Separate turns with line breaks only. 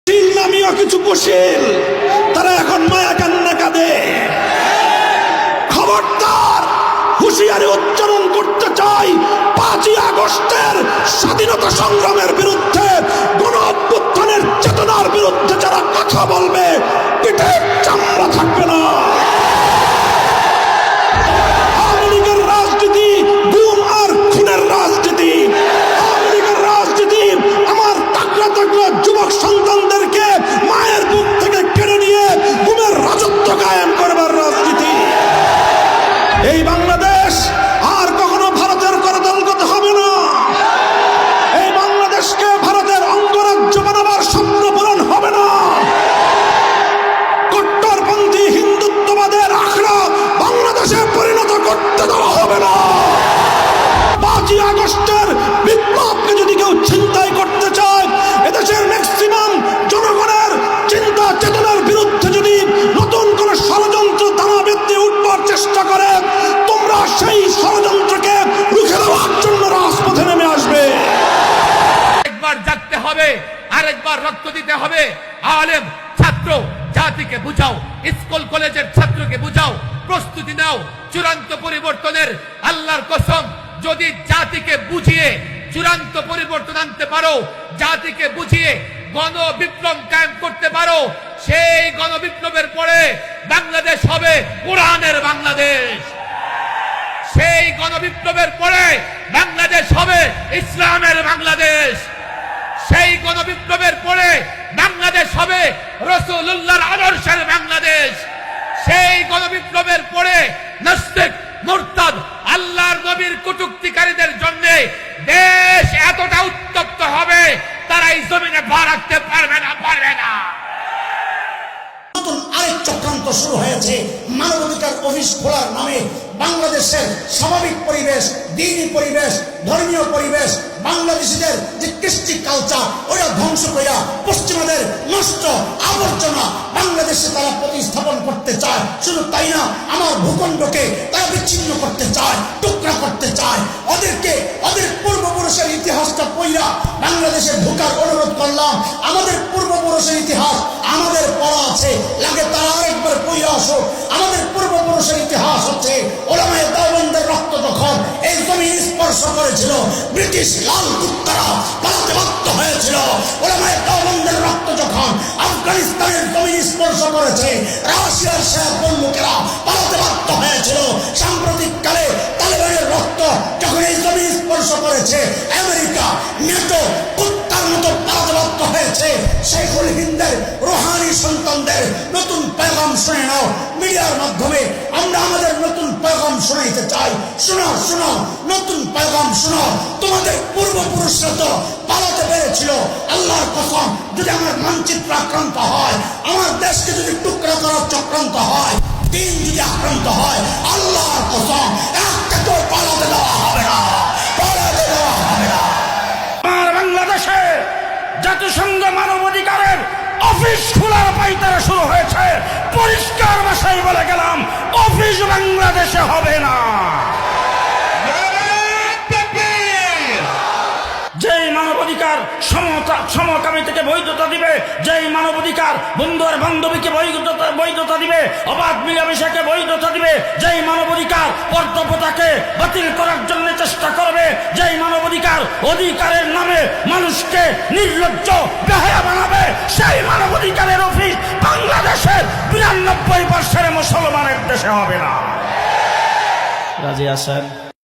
নামীয় কিছু কুশীল তারা এখন মায়া কান্না কাঁদে। খবরদার, হুঁশিয়ারি উচ্চারণ করতে চাই, 5ই আগস্টের স্বাধীনতা সংগ্রামের বিরুদ্ধে, গণ অভ্যুত্থানের চেতনার বিরুদ্ধে যারা কথা বলবে, পিঠে চামড়া থাকবে না। আওয়ামী লীগের রাজনীতি গুম আর খুনের রাজনীতি। আওয়ামী লীগের রাজনীতি আমার তাকড়া তাকড়া যুবক সন্তানদেরকে মায়ের বুক থেকে কেড়ে নিয়ে গুমের রাজত্ব কায়েম করবার রাজনীতি। এই বাংলাদেশ আর কখনো ভারতের করদলগত হবে না। এই বাংলাদেশকে ভারতের অঙ্গরাজ্য বানাবার স্বপ্ন পূরণ হবে না। কট্টরপন্থী হিন্দুত্ববাদের আখড়া বাংলাদেশে পরিণত করতে দেওয়া হবে না। 5ই আগস্টের বিপ্লবকে যদি কেউ ছিনতাই করতে চায়, এদেশের ম্যাক্সিমাম জনগণের চিন্তা চেতনার বিরুদ্ধে যদি নতুন কোন ষড়যন্ত্র দানা বেঁধে উঠবার চেষ্টা করে, তোমরা সেই ষড়যন্ত্রকে রুখে দেওয়ার জন্য রাজপথে নেমে আসবে।
একবার জাগতে হবে, আরেকবার রক্ত দিতে হবে। আলেম, ছাত্র, জাতিকে বুঝাও, স্কুল কলেজের ছাত্রকে বুঝাও, প্রস্তুতি নাও চূড়ান্ত পরিবর্তনের। আল্লাহর কসম, যদি জাতিকে বুঝিয়ে চূড়ান্ত পরিবর্তন আনতে পারো, জাতিকে বুঝিয়ে গণবিপ্লব কায়েম করতে পারো, সেই গণবিপ্লবের পরে বাংলাদেশ হবে কোরআনের বাংলাদেশ। সেই গণবিপ্লবের পরে বাংলাদেশ হবে ইসলামের বাংলাদেশ। সেই গণবিপ্লবের পরে বাংলাদেশ হবে রাসূলুল্লাহর আদর্শের বাংলাদেশ। সেই গণবিপ্লবের পরে নাস্তিক, মুরতাদ, আল্লাহর নবীর কটূক্তিকারীদের জন্য দেশ এতটা উত্তপ্ত হবে, তারা এই জমিনে পা রাখতে পারবে না।
নতুন আরেক চক্রান্ত শুরু হয়েছে মানবাধিকার অফিস খোলার নামে। বাংলাদেশের স্বাভাবিক পরিবেশ, দ্বীনি পরিবেশ, ধর্মীয় পরিবেশ, বাংলাদেশিদের যে কৃষ্টি কালচার, ওরা ধ্বংস করিয়া পশ্চিমাদের নষ্ট আবর্জনা বাংলাদেশে তারা প্রতিস্থাপন করতে চায়। শুধু তাই না, আমার ভূখণ্ডকে তারা বিচ্ছিন্ন করতে চায়, টুকরা করতে চায়। ওদের পূর্বপুরুষের ইতিহাসটা পড়া বাংলাদেশে ঢোকার অনুরোধ করলাম। আমাদের পূর্বপুরুষের ইতিহাস আমাদের পড়া আছে, লাগে তারা আরেকবার পড়ে আসো। আমাদের পূর্বপুরুষের ইতিহাস হচ্ছে ওলামায়ে দেওবন্দের রক্ত যখন এই জমিন স্পর্শ করেছিল, ব্রিটিশ লাল কুত্তারা পালাতে বাধ্য হয়েছিল। ওলামায়ে দেওবন্দের রক্ত যখন আফগানিস্তানের জমিন স্পর্শ করেছে, রাশিয়ার শেখ বন্দুকেরা পালাতে বাধ্য হয়েছিল। সাম্প্রতিক কালে তালেবানের রক্ত যখন এই জমিন স্পর্শ করেছে, আমেরিকা, নেটো কুত্তার মতো পালাতে বাধ্য হয়েছে। শেখুল হিন্দের রুহানি সন্তানদের নতুন পেগাম শুনে নাও। মিডিয়ার মাধ্যমে আমরা আমাদের নতুন পেগাম শোনাইতে চাই। শোনো, নতুন পেগাম শোনো। তোমাদের পূর্বপুরুষরা তো পালাতে পেরেছিল। আল্লাহর কসম, যদি আমার মানচিত্র আক্রান্ত হয়, আমার দেশকে যদি টুকরা করার চক্রান্ত হয়, দিন যদি আক্রান্ত হয়, আল্লাহর কসম একটা কেউ পালাতে দেওয়া হবে না।
আমার বাংলাদেশে জাতিসংঘ মানবাধিকারের অফিস খোলার পাইতারা শুরু হয়েছে। পরিষ্কার ভাষায় বলে গেলাম, অফিস বাংলাদেশে হবে না। যেই মানবাধিকার সমকামিতাকে বৈধতা দিবে, যেই মানবাধিকার বন্ধু আর বান্ধবীকে বৈধতা দিবে, অবাধ মিলামেশাকে বৈধতা দিবে, যেই মানবাধিকার পর্দপ্রথাকে বাতিল করার জন্য চেষ্টা করবে, যেই মানবাধিকার অধিকারের নামে মানুষকে নির্লজ্জ বেহায়া বানাবে, সেই মানবাধিকারের অফিস বাংলাদেশের 92% মুসলমানের দেশে হবে না। রাজি আছেন?